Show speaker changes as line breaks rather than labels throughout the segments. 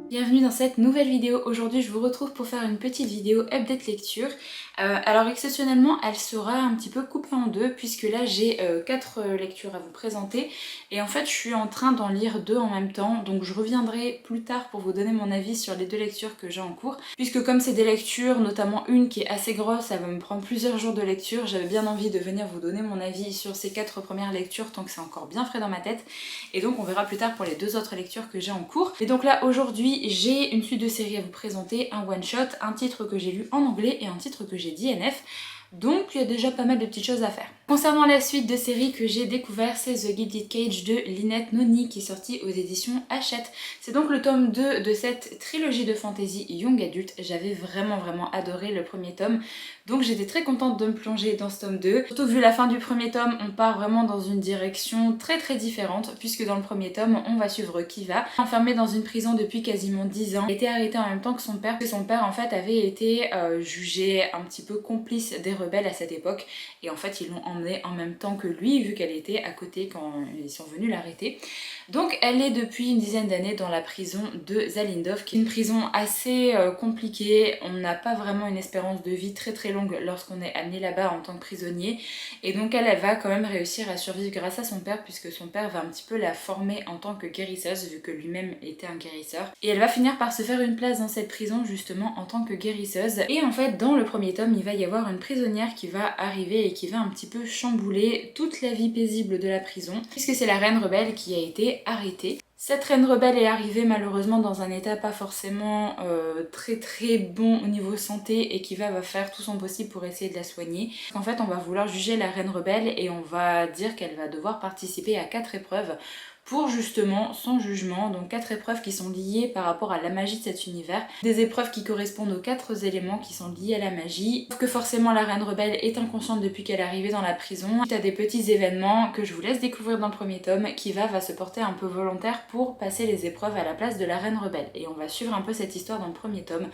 Bienvenue dans cette nouvelle vidéo. Aujourd'hui je vous retrouve pour faire une petite vidéo update lecture. Alors exceptionnellement elle sera un petit peu coupée en deux puisque là j'ai 4 lectures à vous présenter et en fait je suis en train d'en lire 2 en même temps, donc je reviendrai plus tard pour vous donner mon avis sur les 2 lectures que j'ai en cours, puisque comme c'est des lectures, notamment une qui est assez grosse, ça va me prendre plusieurs jours de lecture, j'avais bien envie de venir vous donner mon avis sur ces 4 premières lectures tant que c'est encore bien frais dans ma tête, et donc on verra plus tard pour les 2 autres lectures que j'ai en cours. Et donc là aujourd'hui j'ai une suite de séries à vous présenter, un one shot, un titre que j'ai lu en anglais et un titre que j'ai d'INF. Donc il y a déjà pas mal de petites choses à faire. Concernant la suite de séries que j'ai découvert, c'est The Gilded Cage de Lynette Noni qui est sorti aux éditions Hachette. C'est donc le tome 2 de cette trilogie de fantasy young adulte. J'avais vraiment adoré le premier tome, donc j'étais très contente de me plonger dans ce tome 2. Surtout vu la fin du premier tome, on part vraiment dans une direction très différente, puisque dans le premier tome, on va suivre Kiva, enfermée dans une prison depuis quasiment 10 ans. Elle était arrêtée en même temps que son père, son père en fait avait été jugé un petit peu complice des rebelles à cette époque, et en fait ils l'ont emmenée en même temps que lui, vu qu'elle était à côté quand ils sont venus l'arrêter. Donc elle est depuis une dizaine d'années dans la prison de Zalindov, qui est une prison assez compliquée. On n'a pas vraiment une espérance de vie très longue lorsqu'on est amené là-bas en tant que prisonnier, et donc elle va quand même réussir à survivre grâce à son père, puisque son père va un petit peu la former en tant que guérisseuse, vu que lui-même était un guérisseur, et elle va finir par se faire une place dans cette prison justement en tant que guérisseuse. Et en fait dans le premier tome il va y avoir une prisonnière qui va arriver et qui va un petit peu chambouler toute la vie paisible de la prison, puisque c'est la reine rebelle qui a été arrêtée. Cette reine rebelle est arrivée malheureusement dans un état pas forcément très bon au niveau santé, et Kiva va faire tout son possible pour essayer de la soigner. En fait on va vouloir juger la reine rebelle et on va dire qu'elle va devoir participer à 4 épreuves pour justement son jugement, donc 4 épreuves qui sont liées par rapport à la magie de cet univers, des épreuves qui correspondent aux 4 éléments qui sont liés à la magie, sauf que forcément la reine rebelle est inconsciente depuis qu'elle est arrivée dans la prison. Suite à des petits événements que je vous laisse découvrir dans le premier tome, Kiva va se porter un peu volontaire pour passer les épreuves à la place de la reine rebelle, et on va suivre un peu cette histoire dans le premier tome.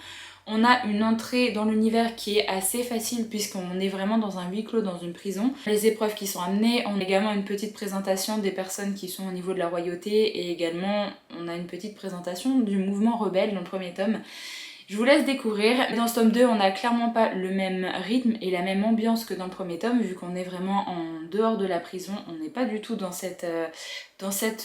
On a une entrée dans l'univers qui est assez facile puisqu'on est vraiment dans un huis clos, dans une prison. Les épreuves qui sont amenées, on a également une petite présentation des personnes qui sont au niveau de la royauté, et également on a une petite présentation du mouvement rebelle dans le premier tome. Je vous laisse découvrir. Dans ce tome 2, on n'a clairement pas le même rythme et la même ambiance que dans le premier tome, vu qu'on est vraiment en dehors de la prison. On n'est pas du tout dans cette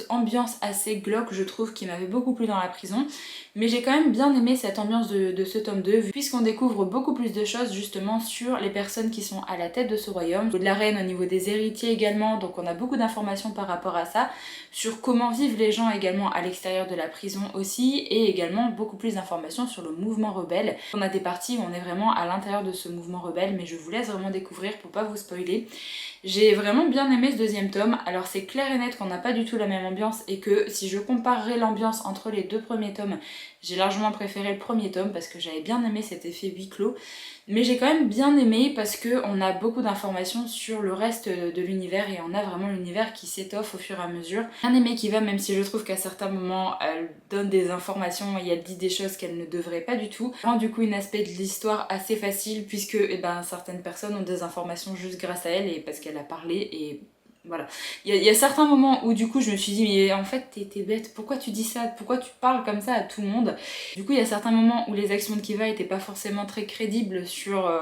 ambiance assez glauque, je trouve, qui m'avait beaucoup plu dans la prison. Mais j'ai quand même bien aimé cette ambiance de ce tome 2, puisqu'on découvre beaucoup plus de choses justement sur les personnes qui sont à la tête de ce royaume, de la reine, au niveau des héritiers également, donc on a beaucoup d'informations par rapport à ça, sur comment vivent les gens également à l'extérieur de la prison aussi, et également beaucoup plus d'informations sur le mouvement rebelle. On a des parties où on est vraiment à l'intérieur de ce mouvement rebelle, mais je vous laisse vraiment découvrir pour pas vous spoiler. J'ai vraiment bien aimé ce deuxième tome. Alors c'est clair et net qu'on n'a pas du tout la même ambiance, et que si je comparerais l'ambiance entre les 2 premiers tomes, j'ai largement préféré le premier tome parce que j'avais bien aimé cet effet huis clos. Mais j'ai quand même bien aimé parce qu'on a beaucoup d'informations sur le reste de l'univers, et on a vraiment l'univers qui s'étoffe au fur et à mesure. Bien aimé Kiva, même si je trouve qu'à certains moments elle donne des informations et elle dit des choses qu'elle ne devrait pas du tout. Rend du coup un aspect de l'histoire assez facile, puisque certaines personnes ont des informations juste grâce à elle et parce qu'elle a parlé, et voilà. Il y a certains moments où du coup je me suis dit mais en fait t'es bête, pourquoi tu dis ça, pourquoi tu parles comme ça à tout le monde. Du coup il y a certains moments où les actions de Kiva étaient pas forcément très crédibles sur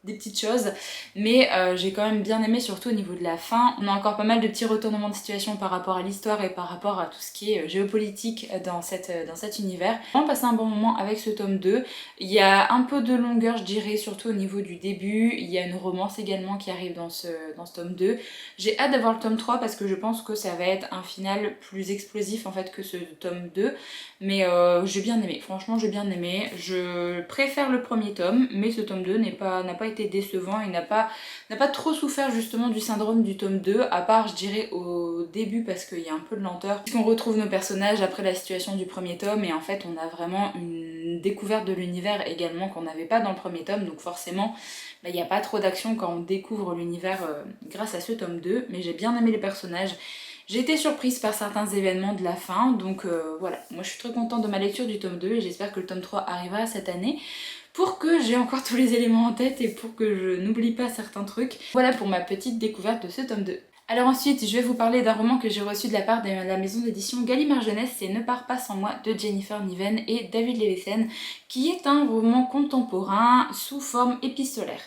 des petites choses, mais j'ai quand même bien aimé, surtout au niveau de la fin. On a encore pas mal de petits retournements de situation par rapport à l'histoire et par rapport à tout ce qui est géopolitique dans cet univers. On a passé un bon moment avec ce tome 2. Il y a un peu de longueur je dirais, surtout au niveau du début. Il y a une romance également qui arrive dans ce tome 2. J'ai hâte d'avoir le tome 3 parce que je pense que ça va être un final plus explosif en fait que ce tome 2, mais j'ai bien aimé, franchement j'ai bien aimé. Je préfère le premier tome, mais ce tome 2 n'a pas été décevant, il n'a pas trop souffert justement du syndrome du tome 2, à part je dirais au début parce qu'il y a un peu de lenteur, puisqu'on retrouve nos personnages après la situation du premier tome, et en fait on a vraiment une découverte de l'univers également qu'on n'avait pas dans le premier tome, donc forcément il n'y a pas trop d'action quand on découvre l'univers grâce à ce tome 2, mais j'ai bien aimé les personnages. J'ai été surprise par certains événements de la fin, donc voilà, moi je suis très contente de ma lecture du tome 2 et j'espère que le tome 3 arrivera cette année pour que j'ai encore tous les éléments en tête et pour que je n'oublie pas certains trucs. Voilà pour ma petite découverte de ce tome 2. Alors ensuite, je vais vous parler d'un roman que j'ai reçu de la part de la maison d'édition Gallimard Jeunesse, c'est Ne pars pas sans moi de Jennifer Niven et David Levithan, qui est un roman contemporain sous forme épistolaire.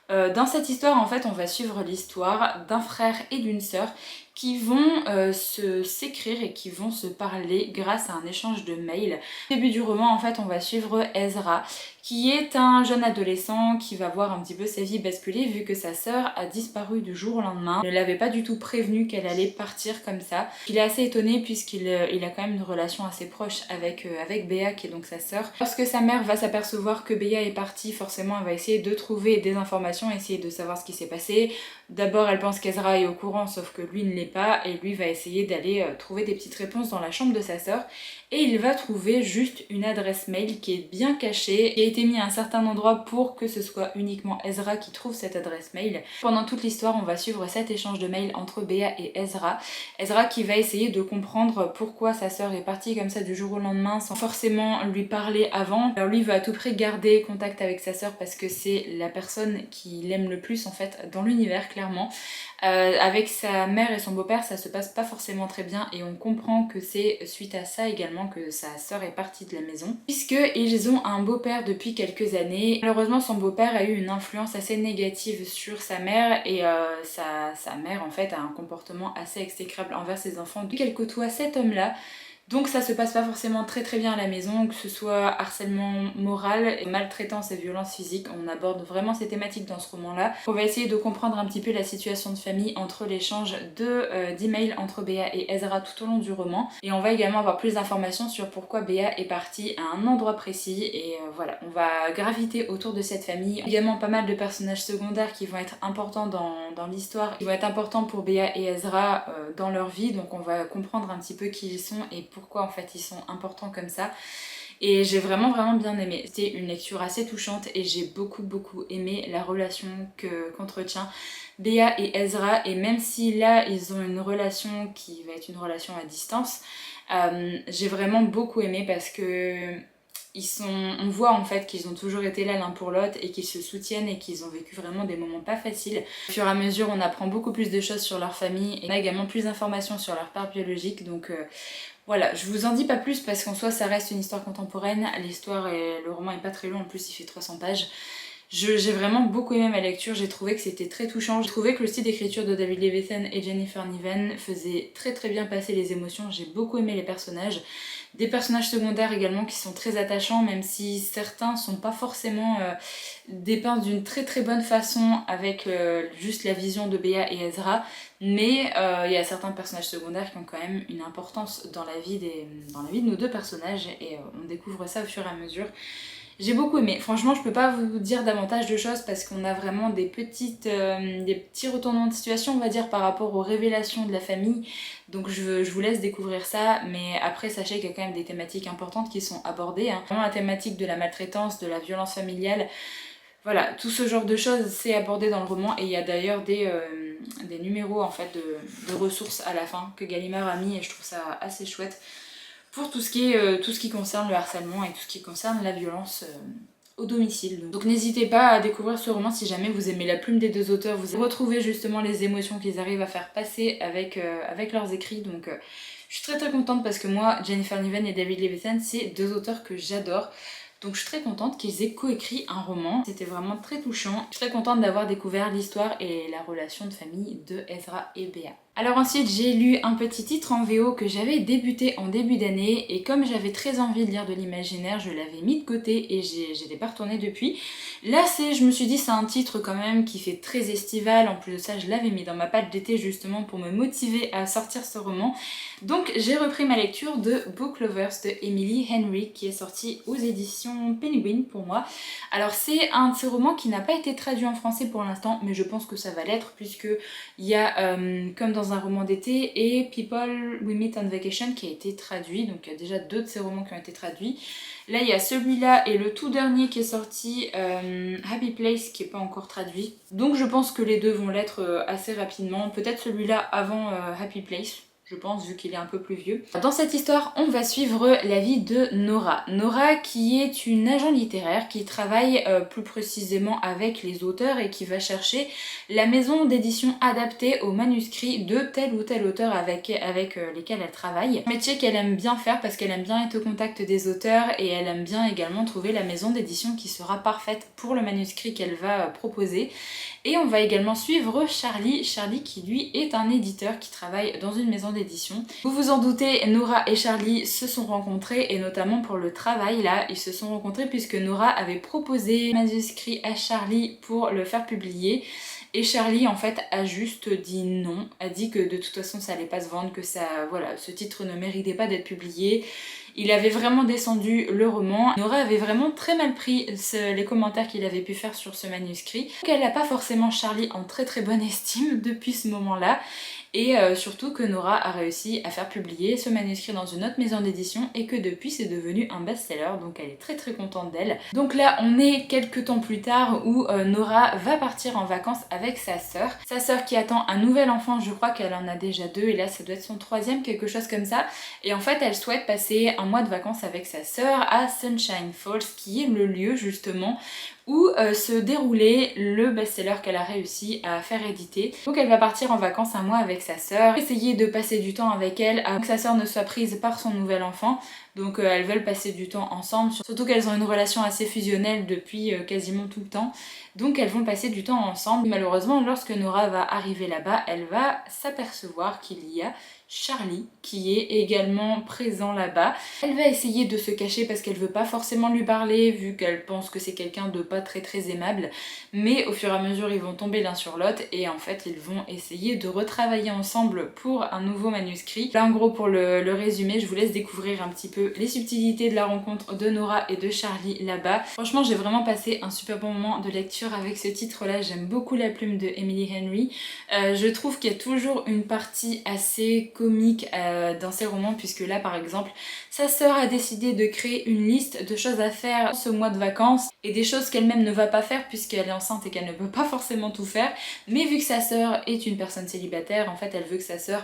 Dans cette histoire, en fait, on va suivre l'histoire d'un frère et d'une sœur qui vont s'écrire et qui vont se parler grâce à un échange de mails. Au début du roman, en fait, on va suivre Ezra, qui est un jeune adolescent qui va voir un petit peu sa vie basculer vu que sa sœur a disparu du jour au lendemain. Il ne l'avait pas du tout prévenu qu'elle allait partir comme ça. Il est assez étonné puisqu'il a quand même une relation assez proche avec Béa, qui est donc sa sœur. Lorsque sa mère va s'apercevoir que Béa est partie, forcément elle va essayer de trouver des informations, essayer de savoir ce qui s'est passé. D'abord elle pense qu'Ezra est au courant, sauf que lui ne l'est pas, et lui va essayer d'aller trouver des petites réponses dans la chambre de sa sœur. Et il va trouver juste une adresse mail qui est bien cachée, qui a été mise à un certain endroit pour que ce soit uniquement Ezra qui trouve cette adresse mail. Pendant toute l'histoire, on va suivre cet échange de mails entre Béa et Ezra. Ezra qui va essayer de comprendre pourquoi sa sœur est partie comme ça du jour au lendemain sans forcément lui parler avant. Alors lui veut à tout prix garder contact avec sa sœur parce que c'est la personne qu'il aime le plus en fait dans l'univers, clairement. Avec sa mère et son beau-père, ça se passe pas forcément très bien et on comprend que c'est suite à ça également que sa sœur est partie de la maison, puisqu'ils ont un beau-père depuis quelques années. Malheureusement, son beau-père a eu une influence assez négative sur sa mère et sa mère en fait a un comportement assez exécrable envers ses enfants depuis qu'elle côtoie cet homme-là. Donc ça se passe pas forcément très bien à la maison, que ce soit harcèlement moral, maltraitance et violence physique. On aborde vraiment ces thématiques dans ce roman-là. On va essayer de comprendre un petit peu la situation de famille entre l'échange d'emails entre Béa et Ezra tout au long du roman. Et on va également avoir plus d'informations sur pourquoi Béa est partie à un endroit précis. Et voilà, on va graviter autour de cette famille. Également pas mal de personnages secondaires qui vont être importants dans l'histoire, qui vont être importants pour Béa et Ezra dans leur vie. Donc on va comprendre un petit peu qui ils sont et pourquoi en fait ils sont importants comme ça. Et j'ai vraiment bien aimé. C'était une lecture assez touchante et j'ai beaucoup aimé la relation qu'entretient Béa et Ezra. Et même si là ils ont une relation qui va être une relation à distance, j'ai vraiment beaucoup aimé parce que on voit en fait qu'ils ont toujours été là l'un pour l'autre et qu'ils se soutiennent et qu'ils ont vécu vraiment des moments pas faciles. Au fur et à mesure, on apprend beaucoup plus de choses sur leur famille et on a également plus d'informations sur leur part biologique. Donc voilà, je vous en dis pas plus parce qu'en soi ça reste une histoire contemporaine. Le roman est pas très long, en plus il fait 300 pages. J'ai vraiment beaucoup aimé ma lecture, j'ai trouvé que c'était très touchant. J'ai trouvé que le style d'écriture de David Levithan et Jennifer Niven faisait très bien passer les émotions. J'ai beaucoup aimé les personnages. Des personnages secondaires également qui sont très attachants, même si certains sont pas forcément dépeints d'une très bonne façon avec juste la vision de Béa et Ezra. Mais il y a certains personnages secondaires qui ont quand même une importance dans la vie de nos deux personnages et on découvre ça au fur et à mesure. J'ai beaucoup aimé. Franchement, je peux pas vous dire davantage de choses parce qu'on a vraiment des petits retournements de situation, on va dire, par rapport aux révélations de la famille. Donc je vous laisse découvrir ça, mais après sachez qu'il y a quand même des thématiques importantes qui sont abordées. Vraiment la thématique de la maltraitance, de la violence familiale, voilà, tout ce genre de choses c'est abordé dans le roman et il y a d'ailleurs des numéros en fait de ressources à la fin que Gallimard a mis et je trouve ça assez chouette pour tout ce qui concerne le harcèlement et tout ce qui concerne la violence au domicile. Donc n'hésitez pas à découvrir ce roman si jamais vous aimez la plume des deux auteurs, vous retrouvez justement les émotions qu'ils arrivent à faire passer avec leurs écrits. Donc je suis très contente parce que moi, Jennifer Niven et David Levithan, c'est deux auteurs que j'adore. Donc je suis très contente qu'ils aient coécrit un roman, c'était vraiment très touchant. Je suis très contente d'avoir découvert l'histoire et la relation de famille de Ezra et Béa. Alors ensuite j'ai lu un petit titre en VO que j'avais débuté en début d'année et comme j'avais très envie de lire de l'imaginaire, je l'avais mis de côté et j'étais pas retournée depuis. Là je me suis dit c'est un titre quand même qui fait très estival, en plus de ça je l'avais mis dans ma palle d'été justement pour me motiver à sortir ce roman. Donc j'ai repris ma lecture de Book Lovers de Emily Henry qui est sortie aux éditions Penguin pour moi. Alors c'est un de ces romans qui n'a pas été traduit en français pour l'instant mais je pense que ça va l'être puisque il y a comme dans un roman d'été et People We Meet on Vacation qui a été traduit, donc il y a déjà deux de ces romans qui ont été traduits. Là il y a celui-là et le tout dernier qui est sorti, Happy Place, qui n'est pas encore traduit. Donc je pense que les deux vont l'être assez rapidement, peut-être celui-là avant Happy Place. je pense, vu qu'il est un peu plus vieux. Dans cette histoire, on va suivre la vie de Nora. Nora qui est une agent littéraire qui travaille plus précisément avec les auteurs et qui va chercher la maison d'édition adaptée aux manuscrits de tel ou tel auteur avec lesquels elle travaille. Un métier qu'elle aime bien faire parce qu'elle aime bien être au contact des auteurs et elle aime bien également trouver la maison d'édition qui sera parfaite pour le manuscrit qu'elle va proposer. Et on va également suivre Charlie qui lui est un éditeur qui travaille dans une maison d'édition. Vous vous en doutez, Nora et Charlie se sont rencontrés et notamment pour le travail là, ils se sont rencontrés puisque Nora avait proposé un manuscrit à Charlie pour le faire publier. Et Charlie en fait a juste dit non, a dit que de toute façon ça allait pas se vendre, que ça, voilà, ce titre ne méritait pas d'être publié. Il avait vraiment descendu le roman. Nora avait vraiment très mal pris les commentaires qu'il avait pu faire sur ce manuscrit. Donc elle n'a pas forcément Charlie en très bonne estime depuis ce moment-là. Et surtout que Nora a réussi à faire publier ce manuscrit dans une autre maison d'édition et que depuis c'est devenu un best-seller, donc elle est très contente d'elle. Donc là on est quelques temps plus tard où Nora va partir en vacances avec sa sœur qui attend un nouvel enfant, je crois qu'elle en a déjà 2 et là ça doit être son 3e, quelque chose comme ça. Et en fait elle souhaite passer un mois de vacances avec sa sœur à Sunshine Falls qui est le lieu justement où se déroulait le best-seller qu'elle a réussi à faire éditer. Donc elle va partir en vacances un mois avec sa sœur, essayer de passer du temps avec elle avant que sa sœur ne soit prise par son nouvel enfant. Donc elles veulent passer du temps ensemble, surtout qu'elles ont une relation assez fusionnelle depuis quasiment tout le temps. Donc elles vont passer du temps ensemble. Malheureusement, lorsque Nora va arriver là-bas, elle va s'apercevoir qu'il y a Charlie qui est également présent là-bas. Elle va essayer de se cacher parce qu'elle veut pas forcément lui parler vu qu'elle pense que c'est quelqu'un de pas très aimable, mais au fur et à mesure ils vont tomber l'un sur l'autre et en fait ils vont essayer de retravailler ensemble pour un nouveau manuscrit. Là en gros pour le résumé, je vous laisse découvrir un petit peu les subtilités de la rencontre de Nora et de Charlie là-bas. Franchement j'ai vraiment passé un super bon moment de lecture avec ce titre là, j'aime beaucoup la plume de Emily Henry. Je trouve qu'il y a toujours une partie assez comique dans ses romans puisque là par exemple sa sœur a décidé de créer une liste de choses à faire ce mois de vacances et des choses qu'elle-même ne va pas faire puisqu'elle est enceinte et qu'elle ne peut pas forcément tout faire, mais vu que sa sœur est une personne célibataire, en fait elle veut que sa sœur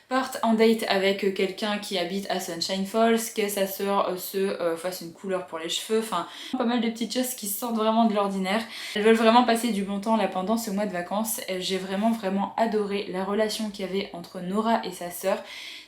parte en date avec quelqu'un qui habite à Sunshine Falls, que sa sœur se fasse une couleur pour les cheveux, enfin pas mal de petites choses qui sortent vraiment de l'ordinaire. Elles veulent vraiment passer du bon temps là pendant ce mois de vacances. J'ai vraiment adoré la relation qu'il y avait entre Nora et sa sœur.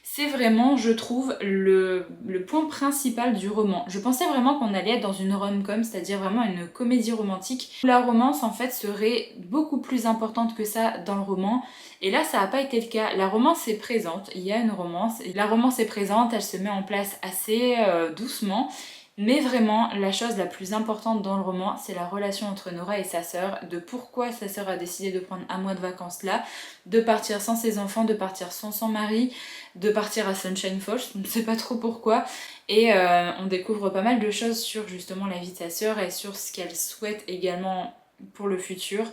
C'est vraiment, je trouve, le point principal du roman. Je pensais vraiment qu'on allait être dans une rom-com, c'est-à-dire vraiment une comédie romantique. La romance, en fait, serait beaucoup plus importante que ça dans le roman. Et là, ça n'a pas été le cas. La romance est présente, il y a une romance. Et la romance est présente, elle se met en place assez doucement. Mais vraiment, la chose la plus importante dans le roman, c'est la relation entre Nora et sa sœur, de pourquoi sa sœur a décidé de prendre un mois de vacances là, de partir sans ses enfants, de partir sans son mari, de partir à Sunshine Falls, on ne sait pas trop pourquoi. Et on découvre pas mal de choses sur justement la vie de sa sœur et sur ce qu'elle souhaite également pour le futur.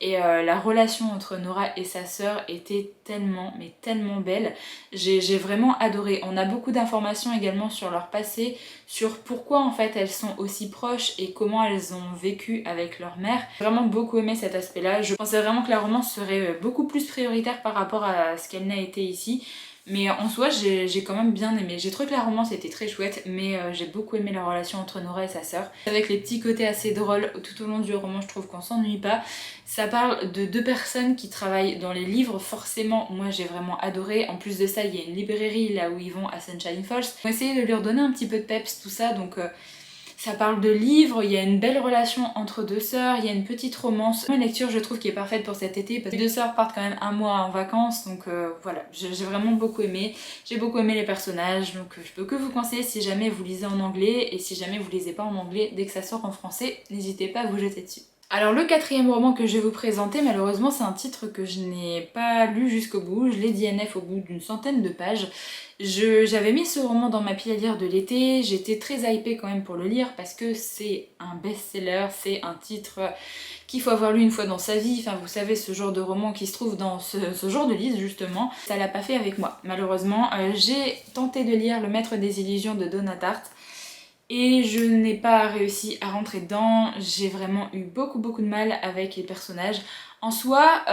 Et la relation entre Nora et sa sœur était tellement, mais tellement belle. J'ai vraiment adoré. On a beaucoup d'informations également sur leur passé, sur pourquoi en fait elles sont aussi proches et comment elles ont vécu avec leur mère. J'ai vraiment beaucoup aimé cet aspect-là. Je pensais vraiment que la romance serait beaucoup plus prioritaire par rapport à ce qu'elle n'a été ici. Mais en soi, j'ai quand même bien aimé. J'ai trouvé que la romance était très chouette, mais j'ai beaucoup aimé la relation entre Nora et sa sœur. Avec les petits côtés assez drôles tout au long du roman, je trouve qu'on s'ennuie pas. Ça parle de 2 personnes qui travaillent dans les livres, forcément, moi j'ai vraiment adoré. En plus de ça, il y a une librairie là où ils vont à Sunshine Falls. On va essayer de leur donner un petit peu de peps, tout ça, donc... Ça parle de livres, il y a une belle relation entre 2 sœurs, il y a une petite romance. Une lecture je trouve qui est parfaite pour cet été parce que les 2 sœurs partent quand même un mois en vacances, donc voilà, j'ai vraiment beaucoup aimé. J'ai beaucoup aimé les personnages, donc je peux que vous conseiller si jamais vous lisez en anglais, et si jamais vous lisez pas en anglais, dès que ça sort en français, n'hésitez pas à vous jeter dessus. Alors le 4e roman que je vais vous présenter, malheureusement c'est un titre que je n'ai pas lu jusqu'au bout, je l'ai DNF au bout d'une centaine de pages. J'avais mis ce roman dans ma pile à lire de l'été, j'étais très hypée quand même pour le lire parce que c'est un best-seller, c'est un titre qu'il faut avoir lu une fois dans sa vie, enfin vous savez ce genre de roman qui se trouve dans ce genre de liste justement. Ça l'a pas fait avec moi, malheureusement. J'ai tenté de lire Le Maître des Illusions de Donna Tartt, et je n'ai pas réussi à rentrer dedans. J'ai vraiment eu beaucoup de mal avec les personnages. En soi,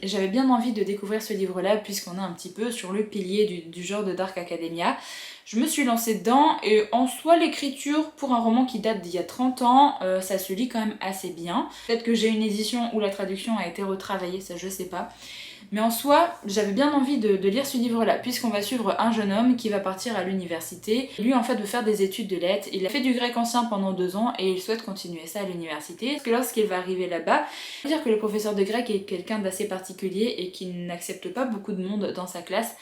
j'avais bien envie de découvrir ce livre-là puisqu'on est un petit peu sur le pilier du genre de Dark Academia. Je me suis lancée dedans et en soi l'écriture pour un roman qui date d'il y a 30 ans, ça se lit quand même assez bien. Peut-être que j'ai une édition où la traduction a été retravaillée, ça je sais pas. Mais en soi, j'avais bien envie de lire ce livre-là, puisqu'on va suivre un jeune homme qui va partir à l'université. Lui, en fait, veut faire des études de lettres. Il a fait du grec ancien pendant 2 ans et il souhaite continuer ça à l'université. Parce que lorsqu'il va arriver là-bas, il faut dire que le professeur de grec est quelqu'un d'assez particulier et qui n'accepte pas beaucoup de monde dans sa classe.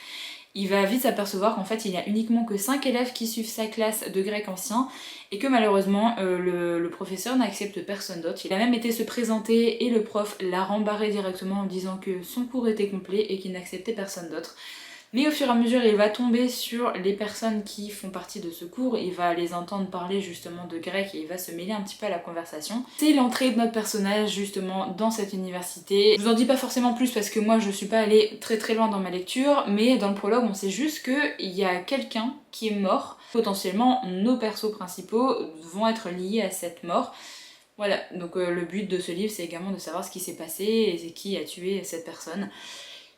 Il va vite s'apercevoir qu'en fait il n'y a uniquement que 5 élèves qui suivent sa classe de grec ancien et que malheureusement le professeur n'accepte personne d'autre. Il a même été se présenter et le prof l'a rembarré directement en disant que son cours était complet et qu'il n'acceptait personne d'autre. Mais au fur et à mesure, il va tomber sur les personnes qui font partie de ce cours, il va les entendre parler justement de grec et il va se mêler un petit peu à la conversation. C'est l'entrée de notre personnage justement dans cette université. Je vous en dis pas forcément plus parce que moi je suis pas allée très très loin dans ma lecture, mais dans le prologue on sait juste qu'il y a quelqu'un qui est mort. Potentiellement nos persos principaux vont être liés à cette mort. Voilà, donc le but de ce livre c'est également de savoir ce qui s'est passé et qui a tué cette personne.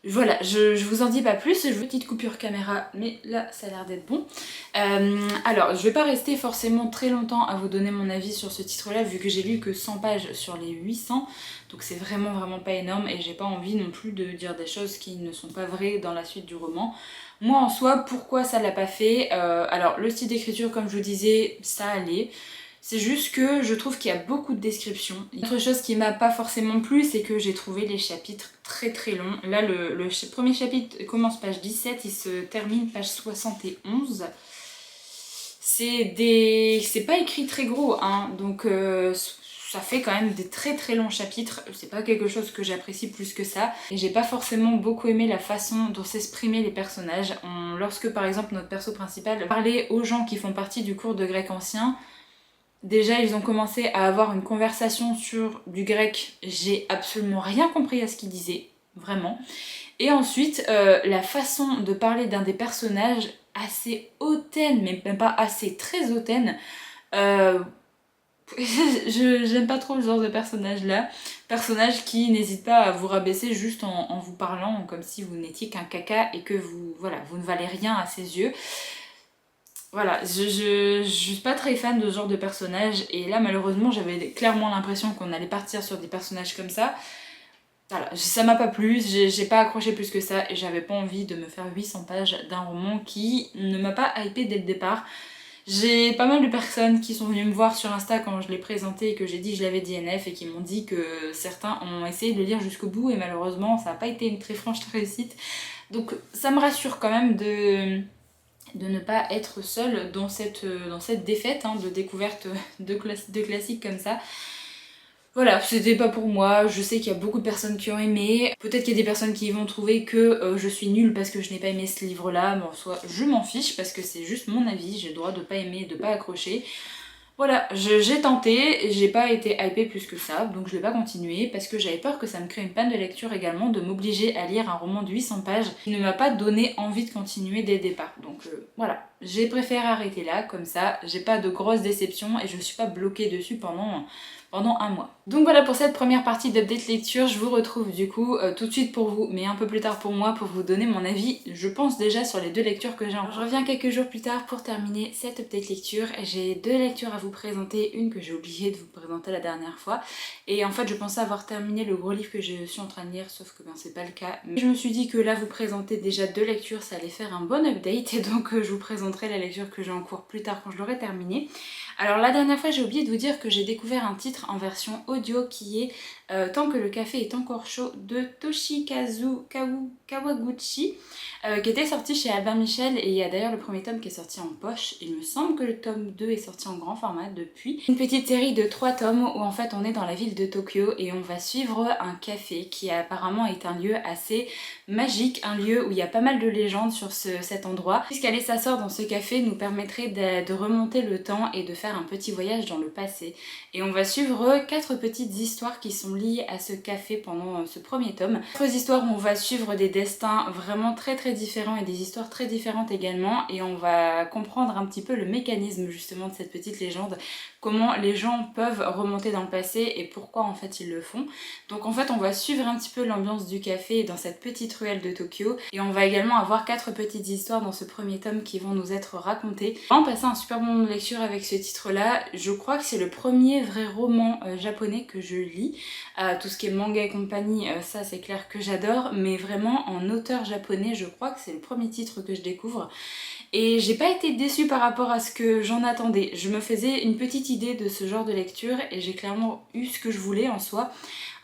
Voilà, je vous en dis pas plus, je veux une petite coupure caméra, mais là ça a l'air d'être bon. Alors, je vais pas rester forcément très longtemps à vous donner mon avis sur ce titre-là, vu que j'ai lu que 100 pages sur les 800, donc c'est vraiment pas énorme, et j'ai pas envie non plus de dire des choses qui ne sont pas vraies dans la suite du roman. Moi en soi, pourquoi ça l'a pas fait alors, le style d'écriture, comme je vous disais, ça allait. C'est juste que je trouve qu'il y a beaucoup de descriptions. Autre chose qui m'a pas forcément plu, c'est que j'ai trouvé les chapitres très longs. Là, le premier chapitre commence page 17, il se termine page 71. C'est pas écrit très gros, hein, donc ça fait quand même des très longs chapitres. C'est pas quelque chose que j'apprécie plus que ça. Et j'ai pas forcément beaucoup aimé la façon dont s'exprimaient les personnages. Lorsque par exemple notre perso principal parlait aux gens qui font partie du cours de grec ancien, déjà, ils ont commencé à avoir une conversation sur du grec. J'ai absolument rien compris à ce qu'ils disaient, vraiment. Et ensuite, la façon de parler d'un des personnages assez hautaine, mais même pas assez, très hautaine. J'aime pas trop ce genre de personnage-là. Personnage qui n'hésite pas à vous rabaisser juste en vous parlant comme si vous n'étiez qu'un caca et que vous ne valez rien à ses yeux. Voilà, je suis pas très fan de ce genre de personnage et là malheureusement j'avais clairement l'impression qu'on allait partir sur des personnages comme ça. Voilà, ça m'a pas plu, j'ai pas accroché plus que ça et j'avais pas envie de me faire 800 pages d'un roman qui ne m'a pas hypé dès le départ. J'ai pas mal de personnes qui sont venues me voir sur Insta quand je l'ai présenté et que j'ai dit que je l'avais DNF et qui m'ont dit que certains ont essayé de le lire jusqu'au bout et malheureusement ça n'a pas été une très franche réussite. Donc ça me rassure quand même de ne pas être seule dans cette défaite hein, de découverte de classiques comme ça. Voilà, c'était pas pour moi, je sais qu'il y a beaucoup de personnes qui ont aimé, peut-être qu'il y a des personnes qui vont trouver que je suis nulle parce que je n'ai pas aimé ce livre-là, mais en soi je m'en fiche parce que c'est juste mon avis, j'ai le droit de pas aimer, de pas accrocher. Voilà, j'ai tenté, j'ai pas été hypée plus que ça, donc je vais pas continuer parce que j'avais peur que ça me crée une panne de lecture également de m'obliger à lire un roman de 800 pages qui ne m'a pas donné envie de continuer dès le départ. Donc voilà, j'ai préféré arrêter là, comme ça j'ai pas de grosses déceptions et je suis pas bloquée dessus pendant un mois. Donc voilà pour cette première partie d'update lecture, je vous retrouve du coup tout de suite pour vous, mais un peu plus tard pour moi, pour vous donner mon avis, je pense déjà sur les 2 lectures que j'ai en cours. Je reviens quelques jours plus tard pour terminer cette update lecture. J'ai 2 lectures à vous présenter, une que j'ai oublié de vous présenter la dernière fois, et en fait je pensais avoir terminé le gros livre que je suis en train de lire, sauf que ben c'est pas le cas. Mais je me suis dit que là vous présenter déjà 2 lectures, ça allait faire un bon update, et donc je vous présenterai la lecture que j'ai en cours plus tard quand je l'aurai terminée. Alors la dernière fois j'ai oublié de vous dire que j'ai découvert un titre en version audio qui est Tant que le café est encore chaud de Toshikazu Kawaguchi qui était sorti chez Albin Michel et il y a d'ailleurs le premier tome qui est sorti en poche. Il me semble que le tome 2 est sorti en grand format depuis. Une petite série de 3 tomes où en fait on est dans la ville de Tokyo et on va suivre un café qui apparemment est un lieu assez magique, un lieu où il y a pas mal de légendes sur cet endroit. Puisqu'aller s'asseoir dans ce café nous permettrait de remonter le temps et de faire un petit voyage dans le passé. Et on va suivre suivre 4 petites histoires qui sont liées à ce café pendant ce premier tome. 4 histoires où on va suivre des destins vraiment très différents et des histoires très différentes également, et on va comprendre un petit peu le mécanisme justement de cette petite légende, comment les gens peuvent remonter dans le passé et pourquoi en fait ils le font. Donc en fait on va suivre un petit peu l'ambiance du café dans cette petite ruelle de Tokyo, et on va également avoir 4 petites histoires dans ce premier tome qui vont nous être racontées. On va passer un super bon moment de lecture avec ce titre là. Je crois que c'est le premier vrai roman japonais que je lis. Tout ce qui est manga et compagnie, ça c'est clair que j'adore, mais vraiment en auteur japonais je crois que c'est le premier titre que je découvre. Et j'ai pas été déçue par rapport à ce que j'en attendais. Je me faisais une petite idée de ce genre de lecture et j'ai clairement eu ce que je voulais en soi.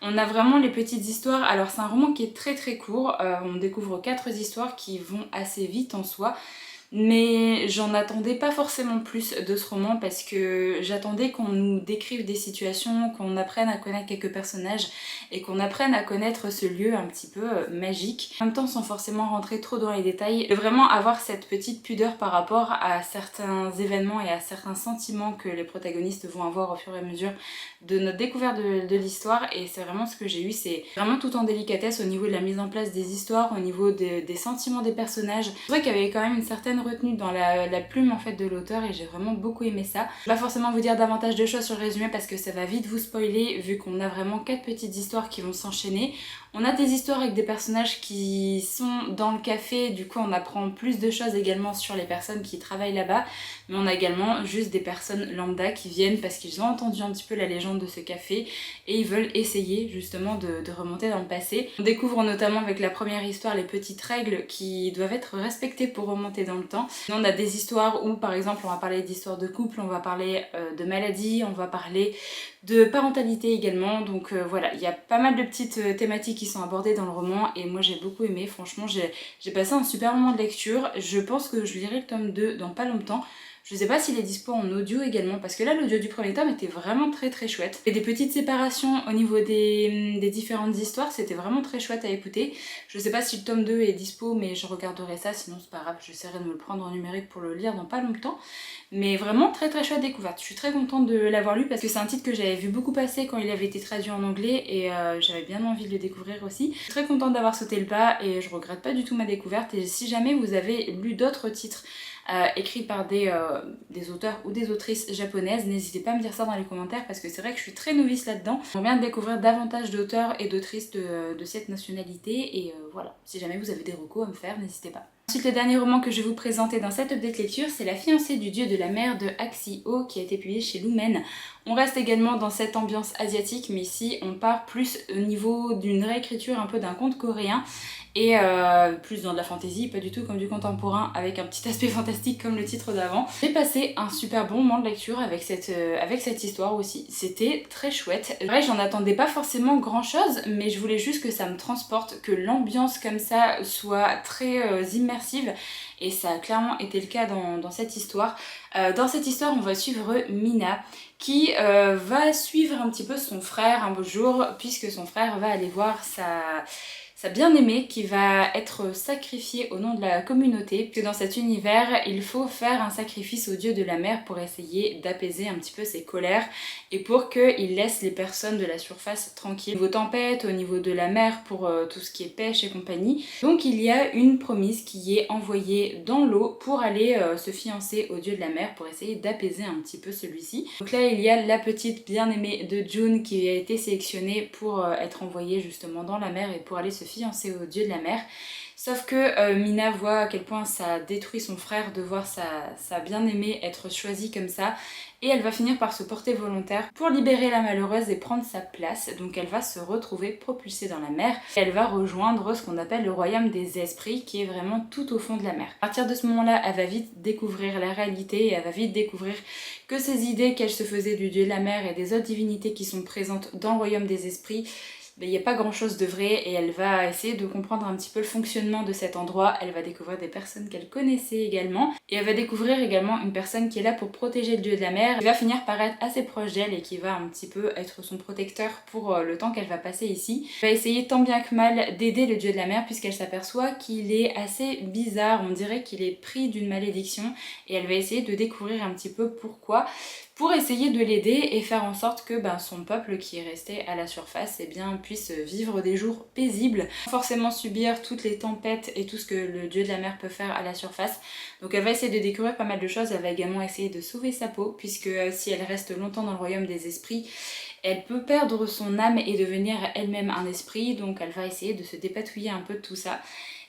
On a vraiment les petites histoires. Alors c'est un roman qui est très court. On découvre 4 histoires qui vont assez vite en soi. Mais j'en attendais pas forcément plus de ce roman parce que j'attendais qu'on nous décrive des situations, qu'on apprenne à connaître quelques personnages et qu'on apprenne à connaître ce lieu un petit peu magique. En même temps sans forcément rentrer trop dans les détails, de vraiment avoir cette petite pudeur par rapport à certains événements et à certains sentiments que les protagonistes vont avoir au fur et à mesure de notre découverte de l'histoire. Et c'est vraiment ce que j'ai eu, c'est vraiment tout en délicatesse au niveau de la mise en place des histoires, au niveau des sentiments des personnages. C'est vrai qu'il y avait quand même une certaine retenue dans la plume en fait de l'auteur et j'ai vraiment beaucoup aimé ça. Je vais pas forcément vous dire davantage de choses sur le résumé parce que ça va vite vous spoiler vu qu'on a vraiment 4 petites histoires qui vont s'enchaîner. On a des histoires avec des personnages qui sont dans le café, du coup on apprend plus de choses également sur les personnes qui travaillent là-bas, mais on a également juste des personnes lambda qui viennent parce qu'ils ont entendu un petit peu la légende de ce café et ils veulent essayer justement de remonter dans le passé. On découvre notamment avec la première histoire les petites règles qui doivent être respectées pour remonter dans le temps. Sinon, on a des histoires où par exemple on va parler d'histoires de couple, on va parler de maladie, on va parler de parentalité également, donc voilà, il y a pas mal de petites thématiques qui sont abordées dans le roman et moi j'ai beaucoup aimé. Franchement j'ai passé un super moment de lecture. Je pense que je lirai le tome 2 dans pas longtemps. Je sais pas s'il est dispo en audio également parce que là l'audio du premier tome était vraiment très chouette. Et des petites séparations au niveau des différentes histoires, c'était vraiment très chouette à écouter. Je sais pas si le tome 2 est dispo mais je regarderai ça, sinon c'est pas grave, j'essaierai de me le prendre en numérique pour le lire dans pas longtemps. Mais vraiment très chouette découverte. Je suis très contente de l'avoir lu parce que c'est un titre que j'avais vu beaucoup passer quand il avait été traduit en anglais et j'avais bien envie de le découvrir aussi. Je suis très contente d'avoir sauté le pas et je regrette pas du tout ma découverte. Et si jamais vous avez lu d'autres titres écrits par des auteurs ou des autrices japonaises, n'hésitez pas à me dire ça dans les commentaires parce que c'est vrai que je suis très novice là-dedans. J'aimerais bien découvrir davantage d'auteurs et d'autrices de cette nationalité et voilà, si jamais vous avez des recos à me faire, n'hésitez pas. Ensuite, le dernier roman que je vais vous présenter dans cette update lecture, c'est La fiancée du dieu de la mer de Axio qui a été publié chez Lumen. On reste également dans cette ambiance asiatique, mais ici on part plus au niveau d'une réécriture un peu d'un conte coréen et plus dans de la fantasy, pas du tout comme du contemporain avec un petit aspect fantastique comme le titre d'avant. J'ai passé un super bon moment de lecture avec cette histoire aussi, c'était très chouette. Pareil, j'en attendais pas forcément grand chose, mais je voulais juste que ça me transporte, que l'ambiance comme ça soit très immersive. Et ça a clairement été le cas dans cette histoire. Dans cette histoire, on va suivre Mina qui va suivre un petit peu son frère un beau jour puisque son frère va aller voir sa bien-aimée qui va être sacrifiée au nom de la communauté. Que dans cet univers, il faut faire un sacrifice au dieu de la mer pour essayer d'apaiser un petit peu ses colères et pour qu'il laisse les personnes de la surface tranquilles. Au niveau tempête, au niveau de la mer pour tout ce qui est pêche et compagnie. Donc il y a une promise qui est envoyée dans l'eau pour aller se fiancer au dieu de la mer pour essayer d'apaiser un petit peu celui-ci. Donc là il y a la petite bien-aimée de June qui a été sélectionnée pour être envoyée justement dans la mer et pour aller se fiancée au dieu de la mer. Sauf que Mina voit à quel point ça détruit son frère de voir sa bien-aimée être choisie comme ça et elle va finir par se porter volontaire pour libérer la malheureuse et prendre sa place. Donc elle va se retrouver propulsée dans la mer et elle va rejoindre ce qu'on appelle le royaume des esprits qui est vraiment tout au fond de la mer. À partir de ce moment-là, elle va vite découvrir la réalité et elle va vite découvrir que ces idées qu'elle se faisait du dieu de la mer et des autres divinités qui sont présentes dans le royaume des esprits, il n'y a pas grand chose de vrai et elle va essayer de comprendre un petit peu le fonctionnement de cet endroit. Elle va découvrir des personnes qu'elle connaissait également et elle va découvrir également une personne qui est là pour protéger le dieu de la mer, qui va finir par être assez proche d'elle et qui va un petit peu être son protecteur pour le temps qu'elle va passer ici. Elle va essayer tant bien que mal d'aider le dieu de la mer puisqu'elle s'aperçoit qu'il est assez bizarre, on dirait qu'il est pris d'une malédiction et elle va essayer de découvrir un petit peu pourquoi. pour essayer de l'aider et faire en sorte que son peuple qui est resté à la surface puisse vivre des jours paisibles, sans forcément subir toutes les tempêtes et tout ce que le dieu de la mer peut faire à la surface. Donc elle va essayer de découvrir pas mal de choses, elle va également essayer de sauver sa peau, puisque si elle reste longtemps dans le royaume des esprits, elle peut perdre son âme et devenir elle-même un esprit, donc elle va essayer de se dépatouiller un peu de tout ça.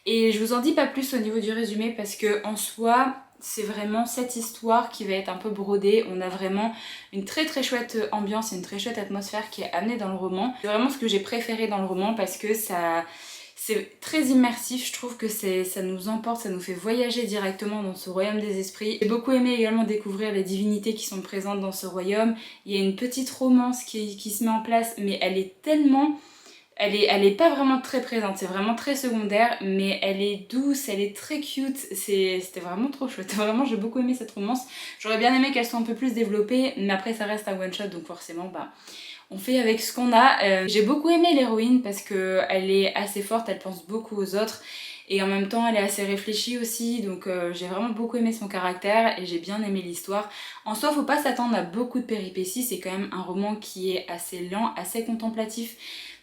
Et je vous en dis pas plus au niveau du résumé parce que en soi, c'est vraiment cette histoire qui va être un peu brodée. On a vraiment une très chouette ambiance et une très chouette atmosphère qui est amenée dans le roman. C'est vraiment ce que j'ai préféré dans le roman parce que c'est très immersif, je trouve que ça nous emporte, ça nous fait voyager directement dans ce royaume des esprits. J'ai beaucoup aimé également découvrir les divinités qui sont présentes dans ce royaume. Il y a une petite romance qui se met en place, mais elle est tellement... Elle est pas vraiment très présente, c'est vraiment très secondaire, mais elle est douce, elle est très cute, c'était vraiment trop chouette. Vraiment, j'ai beaucoup aimé cette romance. J'aurais bien aimé qu'elle soit un peu plus développée, mais après ça reste un one shot, donc forcément, on fait avec ce qu'on a. J'ai beaucoup aimé l'héroïne parce qu'elle est assez forte, elle pense beaucoup aux autres. Et en même temps elle est assez réfléchie aussi, donc j'ai vraiment beaucoup aimé son caractère et j'ai bien aimé l'histoire. En soi faut pas s'attendre à beaucoup de péripéties, c'est quand même un roman qui est assez lent, assez contemplatif,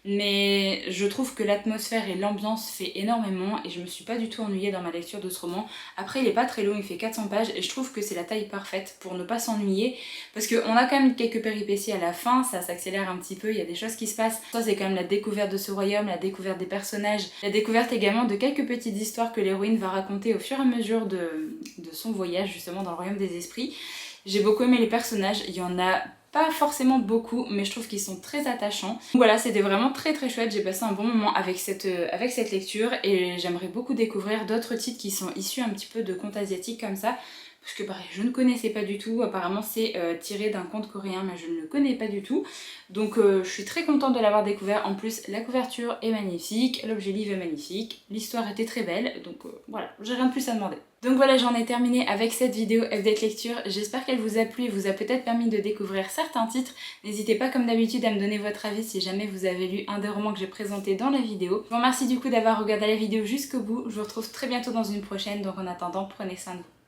mais je trouve que l'atmosphère et l'ambiance fait énormément et je me suis pas du tout ennuyée dans ma lecture de ce roman. Après il est pas très long, il fait 400 pages et je trouve que c'est la taille parfaite pour ne pas s'ennuyer parce qu'on a quand même quelques péripéties à la fin, ça s'accélère un petit peu, il y a des choses qui se passent. Ça c'est quand même la découverte de ce royaume, la découverte des personnages, la découverte également de quelques petites histoires que l'héroïne va raconter au fur et à mesure de son voyage justement dans le royaume des esprits. J'ai beaucoup aimé les personnages, il y en a pas forcément beaucoup, mais je trouve qu'ils sont très attachants. Donc voilà, c'était vraiment très chouette, j'ai passé un bon moment avec cette lecture et j'aimerais beaucoup découvrir d'autres titres qui sont issus un petit peu de contes asiatiques comme ça, parce que pareil, je ne connaissais pas du tout, apparemment c'est tiré d'un conte coréen, mais je ne le connais pas du tout. Donc je suis très contente de l'avoir découvert, en plus la couverture est magnifique, l'objet livre est magnifique, l'histoire était très belle, donc voilà, j'ai rien de plus à demander. Donc voilà, j'en ai terminé avec cette vidéo update lecture, j'espère qu'elle vous a plu et vous a peut-être permis de découvrir certains titres. N'hésitez pas comme d'habitude à me donner votre avis si jamais vous avez lu un des romans que j'ai présenté dans la vidéo. Je vous remercie du coup d'avoir regardé la vidéo jusqu'au bout, je vous retrouve très bientôt dans une prochaine, donc en attendant, prenez soin de vous.